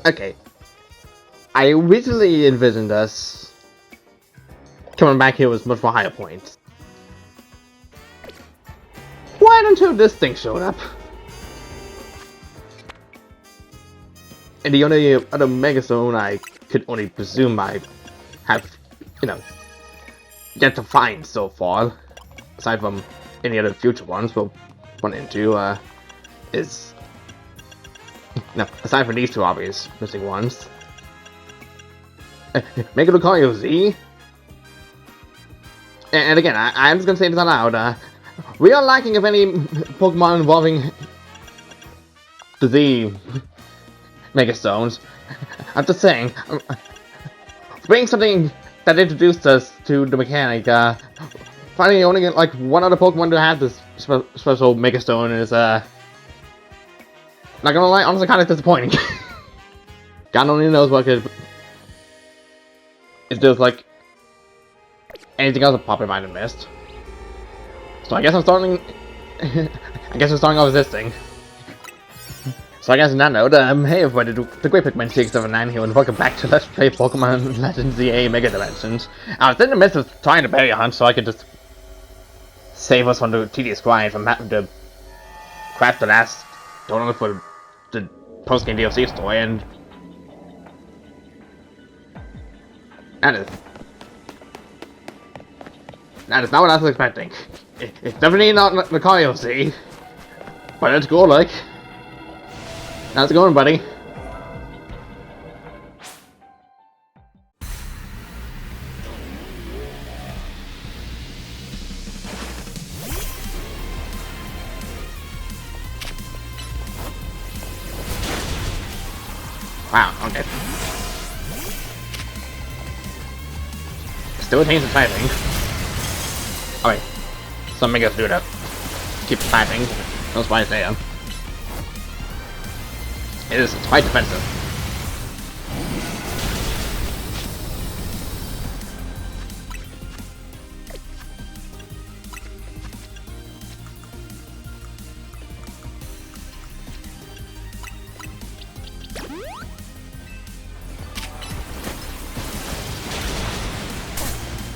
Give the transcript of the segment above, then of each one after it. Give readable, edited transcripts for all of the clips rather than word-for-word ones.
Okay. I originally envisioned us coming back here with much more higher points. Why until this thing showed up? And the only other Megazone I could only presume I have, yet to find so far, aside from any other future ones we'll run into, is... No, aside from these two obvious missing ones. Mega Lucario Z? And again, I'm just gonna say this out loud, we are lacking of any Pokemon involving the Z Megastones. I'm just saying, being something that introduced us to the mechanic, finding only like one other Pokemon to have this special Megastone is, not gonna lie, honestly kind of disappointing. God only knows what could... It's just like... anything else that probably might have missed. So I guess I'm starting... I guess we're starting off with this thing. So I guess on that note, hey everybody, the great Pikmin 679 here, and welcome back to Let's Play Pokemon Legends ZA Mega Dimensions. I was in the midst of trying to berry hunt so I could just save us from the tedious grind from having to craft the last donut for the post-game DLC story, and that is not what I was expecting. It's definitely not Lucario Z, but it's cool, like. How's it going, buddy? Wow, okay. Still retains the typing. Alright. Something else to do it up. Keep typing. No spies there. It's quite defensive.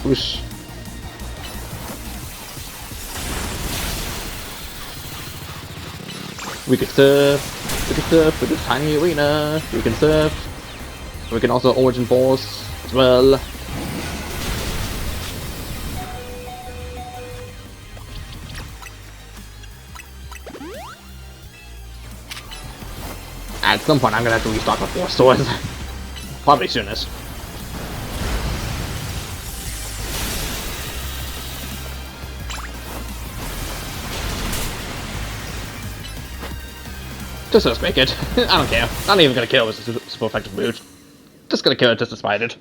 Whoosh. We could surf. We can surf with this tiny arena. We can surf. We can also Origin Force as well. At some point, I'm gonna have to restock my 4 stores. Probably soonest. Just let's make it. I don't care. I'm not even gonna kill with a super effective boot. Just gonna kill it just to spite it.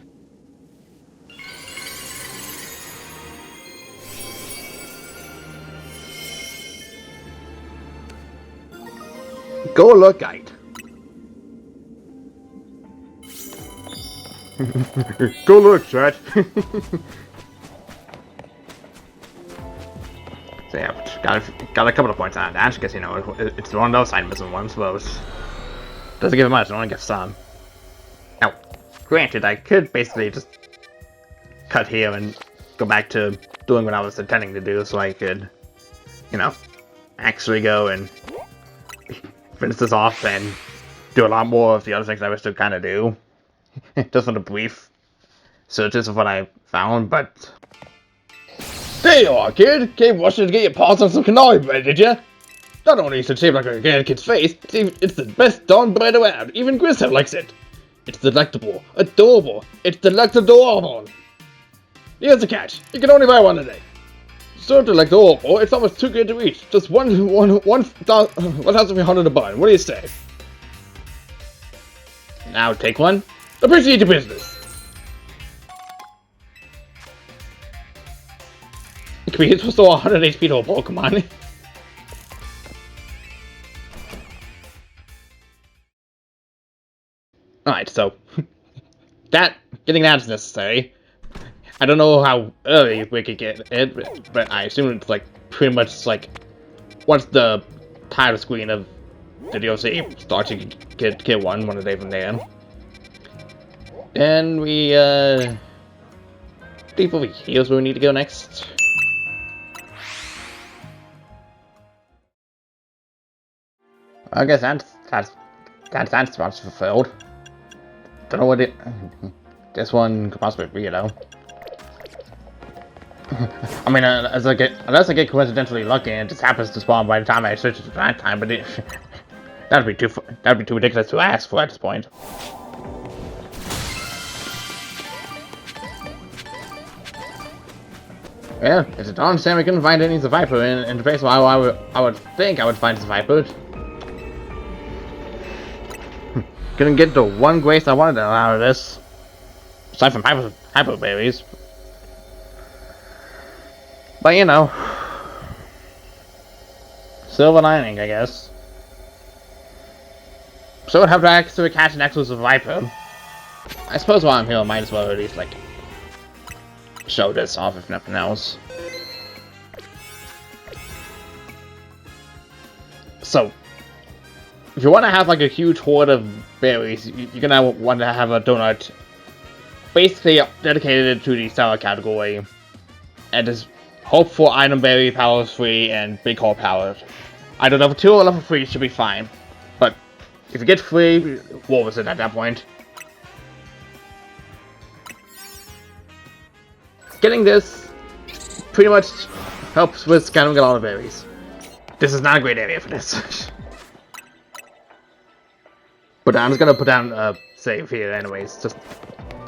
Go look, guide. Go look, chat. So yeah, got a couple of points on that, because, it's one of those side missing ones, so it doesn't give it much, it only gets some. Now, granted, I could basically just cut here and go back to doing what I was intending to do, so I could, actually go and finish this off and do a lot more of the other things I wish to kind of do. Just for the brief searches of what I found, but... There you are, kid! Came rushing to get your paws on some canary bread, did ya? Not only is it shaped like a organic kid's face, it's the best darn bread around. Even Grissom likes it. It's delectable, adorable, it's delectable. Here's the catch. You can only buy one a day. So delectable, it's almost too good to eat. Just 1,300 a bun. What do you say? Now take one. Appreciate your business. It can be hit to 100 HP to a Pokemon. Alright, so getting that is necessary. I don't know how early we could get it, but I assume it's like pretty much like once the title screen of the DLC starts, you can get one a day from there. And we, deep over here's where we need to go next. I guess that spot's fulfilled. Don't know what it... This one could possibly be, you know. I mean, unless I get coincidentally lucky and it just happens to spawn by the time I switch it to that time, but that'd be too ridiculous to ask for at this point. Yeah, it's a darn shame we couldn't find any Viper in the place where I would think I would find Viper. Couldn't get the one grace I wanted out of this. Aside from hyper berries. But you know. Silver lining, I guess. So I'd have to actually catch an exclusive Viper. I suppose while I'm here I might as well at least like show this off if nothing else. So if you want to have like a huge hoard of berries, you're gonna want to have a donut basically dedicated to the seller category, and just hope for item berry power 3 and big hole power. Either level 2 or level 3 should be fine, but if you get 3, what was it at that point? Getting this pretty much helps with scattering a lot of berries. This is not a great area for this. But I'm just gonna put down a save here anyways, just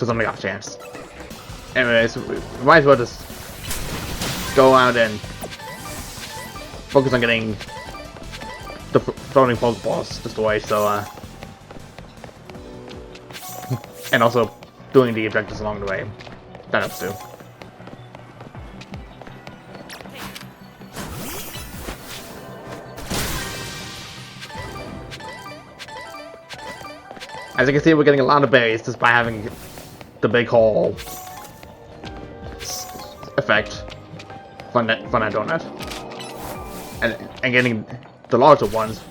on the off chance. Anyways, we might as well just go out and focus on getting the floating Pokeballs destroyed, so and also doing the objectives along the way. That helps too. As you can see, we're getting a lot of berries just by having the big hole effect from that donut, and getting the larger ones.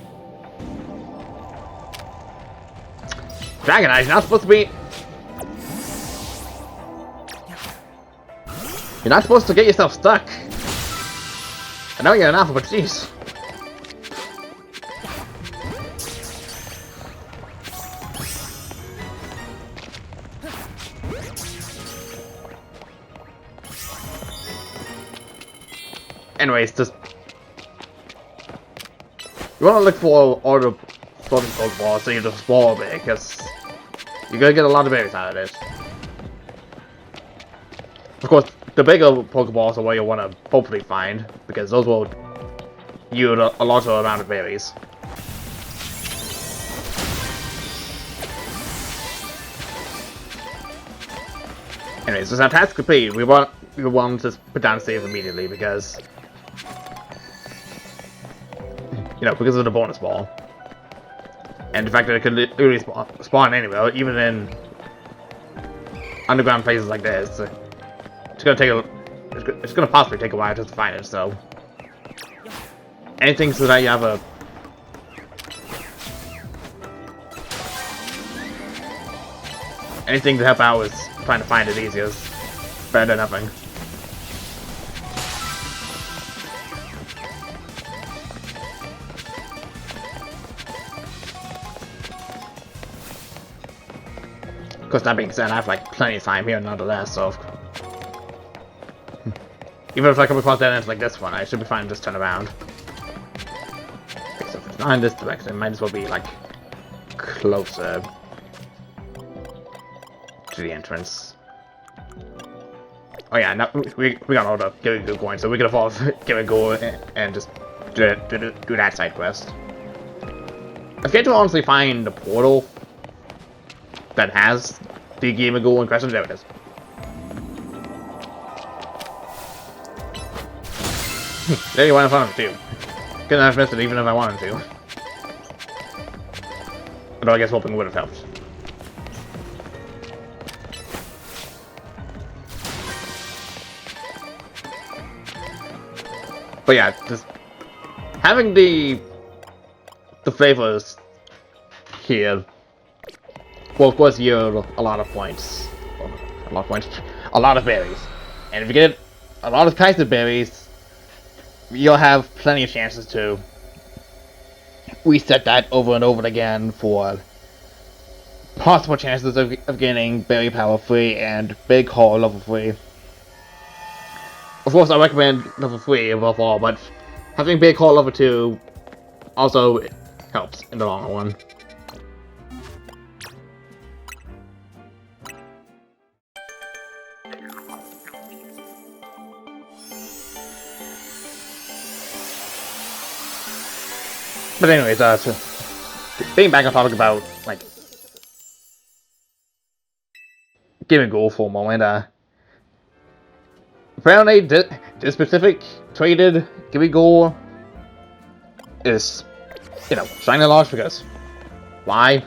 Dragonite, you're not supposed to be. You're not supposed to get yourself stuck. I know you're an alpha, but jeez. Anyways, just you want to look for all the floating Pokeballs so you just spawn a bit, because you're gonna get a lot of berries out of this. Of course, the bigger Pokeballs are what you want to hopefully find, because those will yield a larger amount of berries. Anyways, this our task complete. We want to put down save immediately because, you know, because of the bonus ball. And the fact that it could literally spawn anywhere, even in underground places like this. It's gonna possibly take a while just to find it, so anything so that you have anything to help out with trying to find it easier is better than nothing. Of course, that being said, I have like plenty of time here nonetheless, so even if I come across dead ends like this one, I should be fine to just turn around. Okay, so if it's not in this direction, it might as well be like closer to the entrance. Oh yeah, now we got all the Goo going, so we can afford Goo and just do that side quest. I've yet to honestly find the portal that has the Goo in question. There it is. There you want to find it too. Couldn't have missed it even if I wanted to. Although I guess hoping would have helped. But yeah, just having the flavors here well, of course, yield a lot of points. A lot of points. A lot of berries. And if you get a lot of kinds of berries, you'll have plenty of chances to reset that over and over again for possible chances of getting berry power 3 and big haul level 3. Of course, I recommend level 3 above all, but having big haul level 2 also helps in the long run. But anyways, so being back on topic about, like, Gimme Ghoul for a moment, apparently this specific traded Gimme Ghoul is, you know, shiny large because why?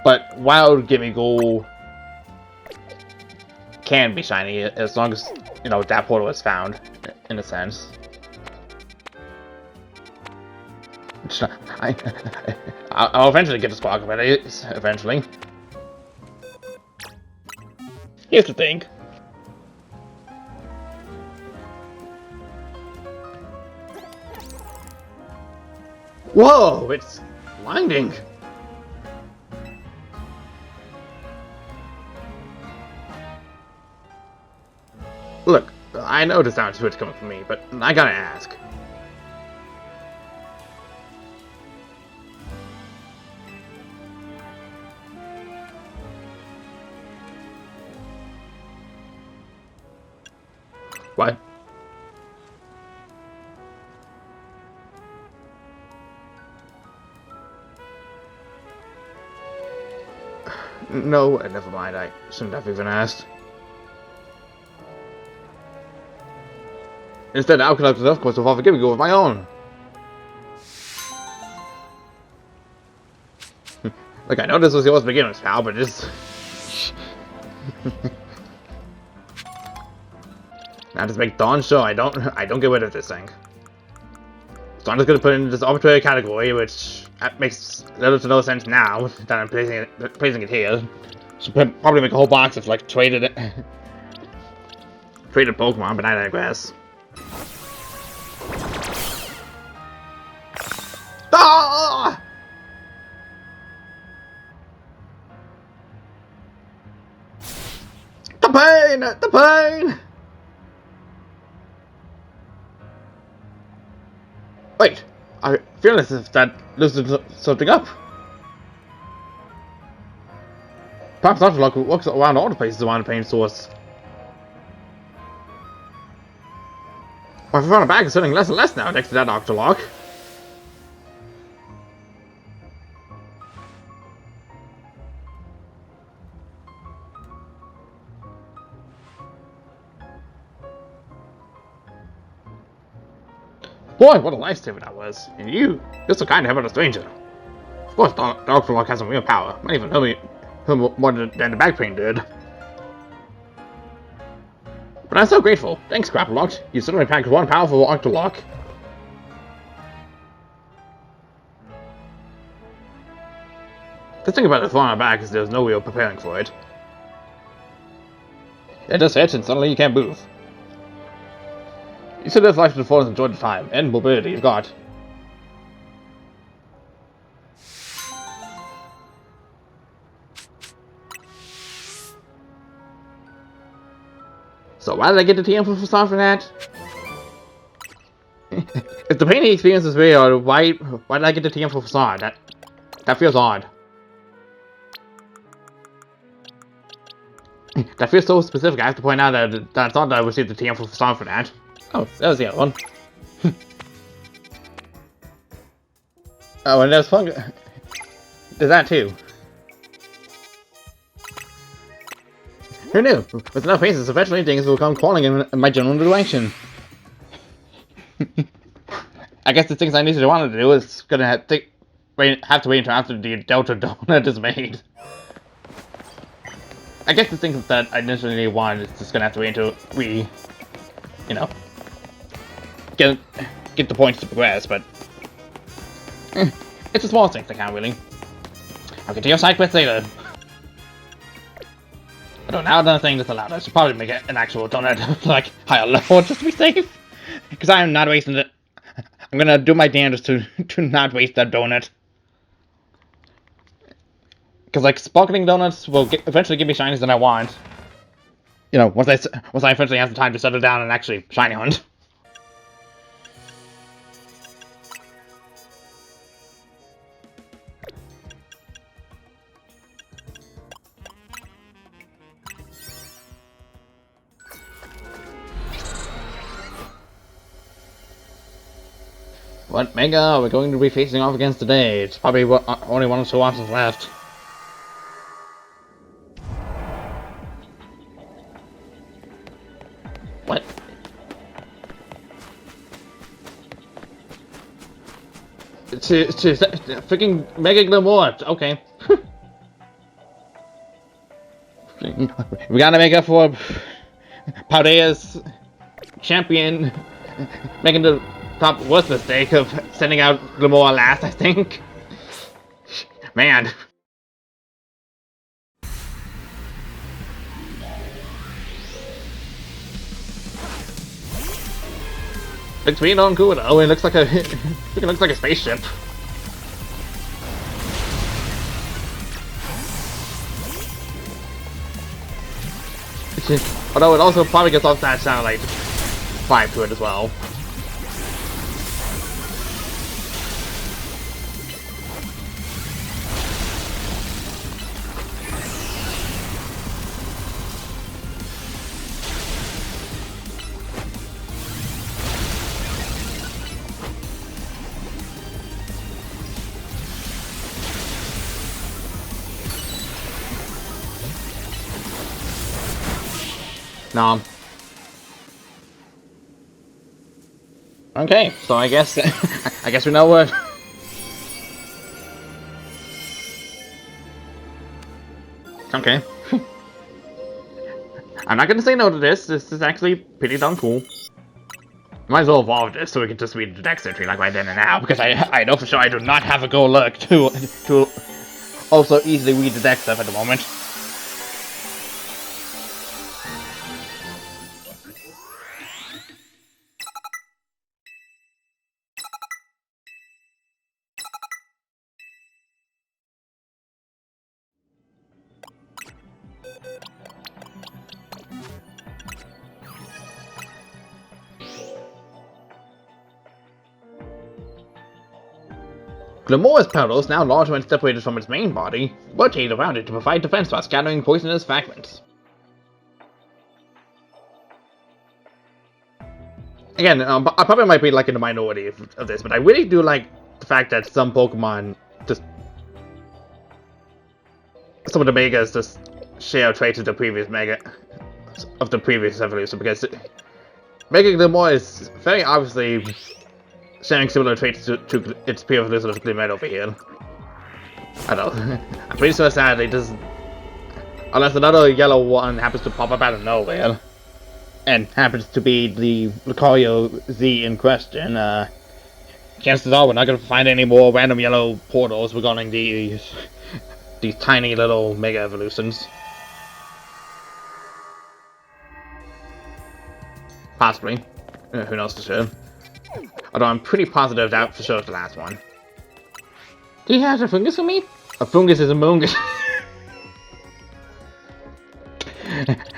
But wild Gimme Ghoul can be shiny as long as, you know, that portal is found, in a sense. I'll eventually get to Squawk abilities, eventually. Here's the thing. Whoa, it's blinding. Look, I know the sound switch coming from me, but I gotta ask. What? No, never mind. I shouldn't have even asked. Instead, I could have of course evolve a Gimme Ghoul of my own. Look, I know this was yours beginner's pal, but just now just make darn sure I don't get rid of this thing. So I'm just gonna put it in this arbitrary category, which makes little to no sense now that I'm placing it here. Should probably make a whole box of like traded Pokemon, but I digress. Ah! The pain! The pain! Wait, I feel as if that loosened something up. Perhaps Octolock walks around all the places around the pain source. My front bag is feeling less and less now next to that Octolock. Boy, what a lifesaver that was. And you're so kind to help out a stranger. Of course, the Octolock has some real power. Might even help me more than the back pain did. But I'm so grateful. Thanks, Grapplelocks. You certainly packed one powerful Octolock. The thing about it throwing it back is there's no real preparing for it. It just hits and suddenly you can't move. You should live life before and enjoy the time and mobility you've got. So why did I get the TM for facade for that? If the painting experience is real, why did I get the TM for facade? That feels odd. That feels so specific. I have to point out that I thought that I received the TM for facade for that. Oh, that was the other one. Oh, and there's fun. There's that too. Who knew? With enough patience, eventually things will come crawling in my general direction. I guess the things I need to want to do is gonna have to wait until after the Delta Donut is made. I guess the things that I initially wanted is just gonna have to wait until we, you know, get the points to progress. But It's a small thing that count, really. I'll get to your side quest later. I don't know, now another thing that's allowed. I should probably make it an actual donut, like, higher level, just to be safe. Because I'm not wasting it. I'm gonna do my damnedest to not waste that donut. Because, like, sparkling donuts will eventually give me shinies that I want. You know, once I eventually have the time to settle down and actually shiny hunt. What Mega are we going to be facing off against today? It's probably only one or two options left. What? To freaking Mega Glamour. Okay. We gotta make up for Paldea's champion making the top worst mistake of sending out Glamour last, I think. Man. Looks really darn cool. Oh, it looks like a it looks like a spaceship. Although it also probably gets off that satellite vibe to it as well. No. Okay, so I guess we know what. Okay. I'm not gonna say no to this. This is actually pretty darn cool. Might as well evolve this so we can just read the dex entry like right then and now, because I know for sure I do not have a go luck to also easily read the dex stuff at the moment. Glamour's petals, now larger and separated from its main body, rotate around it to provide defense while scattering poisonous fragments. Again, I probably might be like in the minority of this, but I really do like the fact that some Pokemon just... some of the Megas just share traits of the previous Mega... of the previous evolution, because Mega Glamour is very obviously sharing similar traits to its peer evolution of Glimmet over here. I don't know. I'm pretty sure sadly doesn't... unless another yellow one happens to pop up out of nowhere, and happens to be the Lucario Z in question, chances are we're not going to find any more random yellow portals regarding these tiny little Mega Evolutions. Possibly. Who knows for sure. Although I'm pretty positive that for sure is the last one. Do you have a fungus for me? A fungus is a mungus.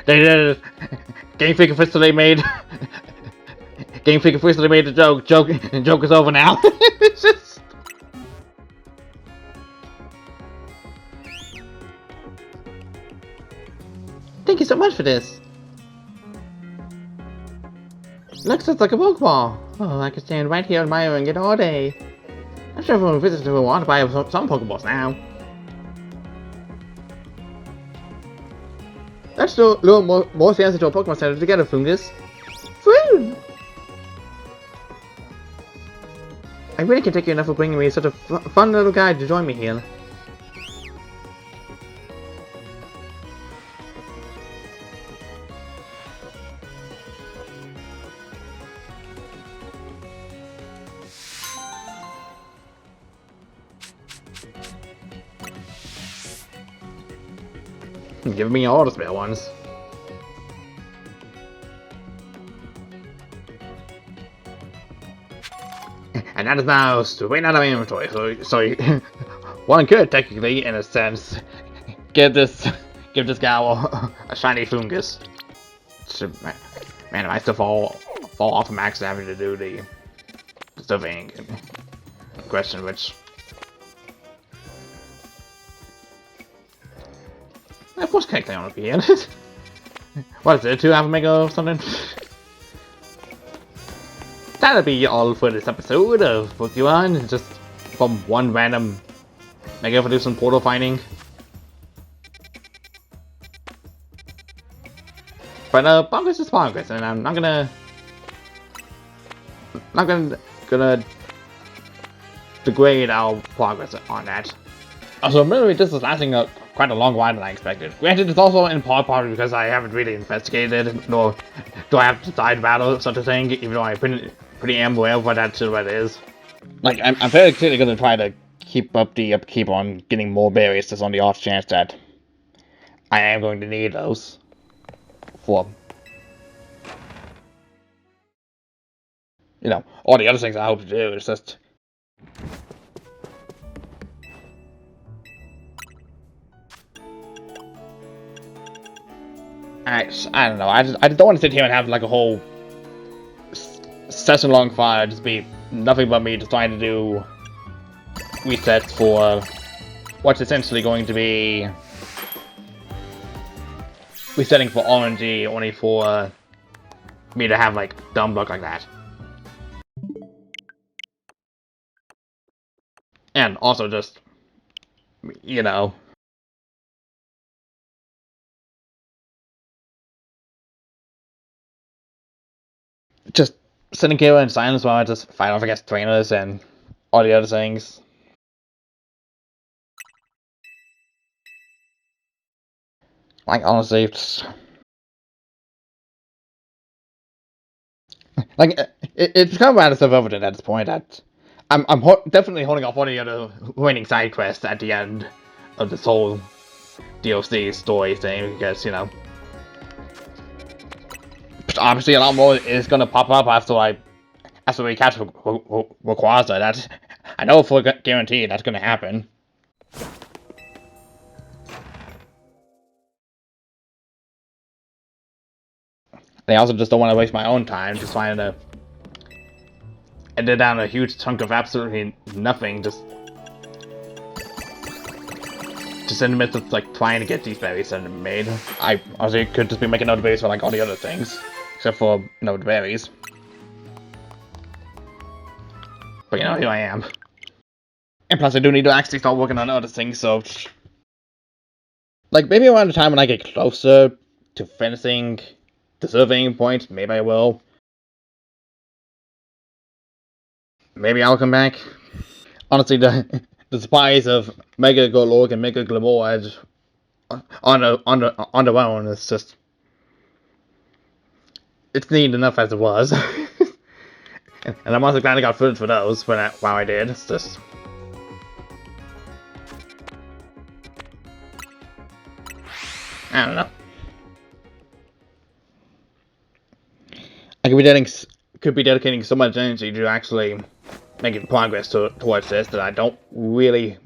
They did it. Game Freak officially made... Game Freak officially made the joke. Joke is over now. It's just... Thank you so much for this. Looks just like a Pokeball. Oh, I could stand right here admiring it all day. I'm sure everyone visitors will want to buy some Pokeballs now. Let's lure more fans into a Pokemon Center to get a Fungus. Food! I really can't thank you enough for bringing me such a fun little guy to join me here. Give me all the spare ones. And that is now straight out of my inventory. So one could technically, in a sense, give this guy a shiny fungus. Man, I still fall off of max having to do the surveying question, which of course can't claim on a PN. What is it, 2 half mega or something? That'll be all for this episode of Pokemon, just from one random Mega Evolution portal finding. But progress is progress, and I'm not gonna degrade our progress on that. Also, really, this is lasting quite a long while than I expected. Granted, it's also in part because I haven't really investigated, nor do I have to decide battle such a thing, even though I'm pretty am aware of what that silhouette is. Like, I'm very clearly going to try to keep up the upkeep on getting more berries, just on the off chance that I am going to need those for, you know, all the other things I hope to do. It's just I don't know. I just don't want to sit here and have like a whole session long file just be nothing but me just trying to do resets for what's essentially going to be resetting for RNG only for me to have like dumb luck like that. And also just, you know, just sitting here in silence while I just fight off against trainers and all the other things. Like, honestly, like, it's kind of out of self-evident at this point that I'm definitely holding off on the other remaining side quests at the end of this whole DLC story thing, because, you know, obviously a lot more is gonna pop up after we catch Rayquaza. That I know for guarantee that's gonna happen. I also just don't want to waste my own time just trying to edit down a huge chunk of absolutely nothing, just in the midst of like trying to get these berries made. I honestly could just be making other berries for like all the other things, except for, you know, the berries. But, you know, here I am. And plus I do need to actually start working on other things, so like maybe around the time when I get closer to finishing the surveying point, maybe I will. Maybe I'll come back. Honestly, the supplies of Mega Golork and Mega Glamour on their own is just, it's neat enough as it was. And I'm also glad I got footage for those while I did. It's just, I don't know. I could be dedicating so much energy to actually making progress towards this that I don't really.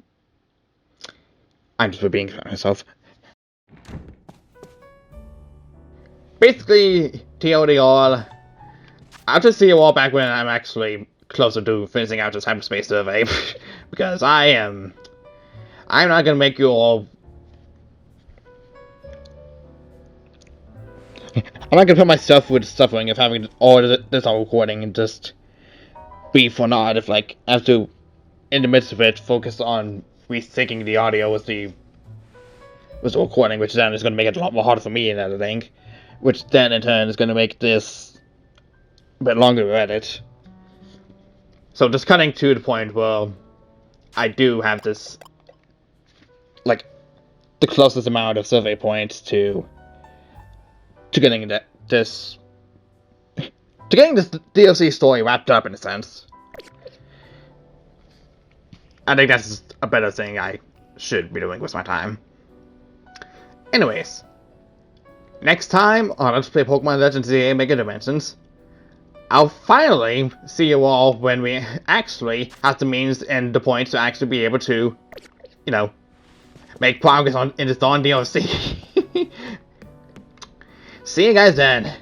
I'm just being myself. Basically, TLDR, I'll just see you all back when I'm actually closer to finishing out this hyperspace survey, because I'm not gonna make you all. I'm not gonna put myself with suffering of having all this all recording and just be for naught if like I have to, in the midst of it, focus on resyncing the audio with the recording, which then is going to make it a lot more harder for me and everything, which then in turn is going to make this a bit longer to edit. So just cutting to the point where I do have this, like, the closest amount of survey points to getting this DLC story wrapped up in a sense. I think that's a better thing I should be doing with my time. Anyways, next time on Let's Play Pokemon Legends ZA Mega Dimensions, I'll finally see you all when we actually have the means and the points to actually be able to, you know, make progress in this Dawn DLC. See you guys then.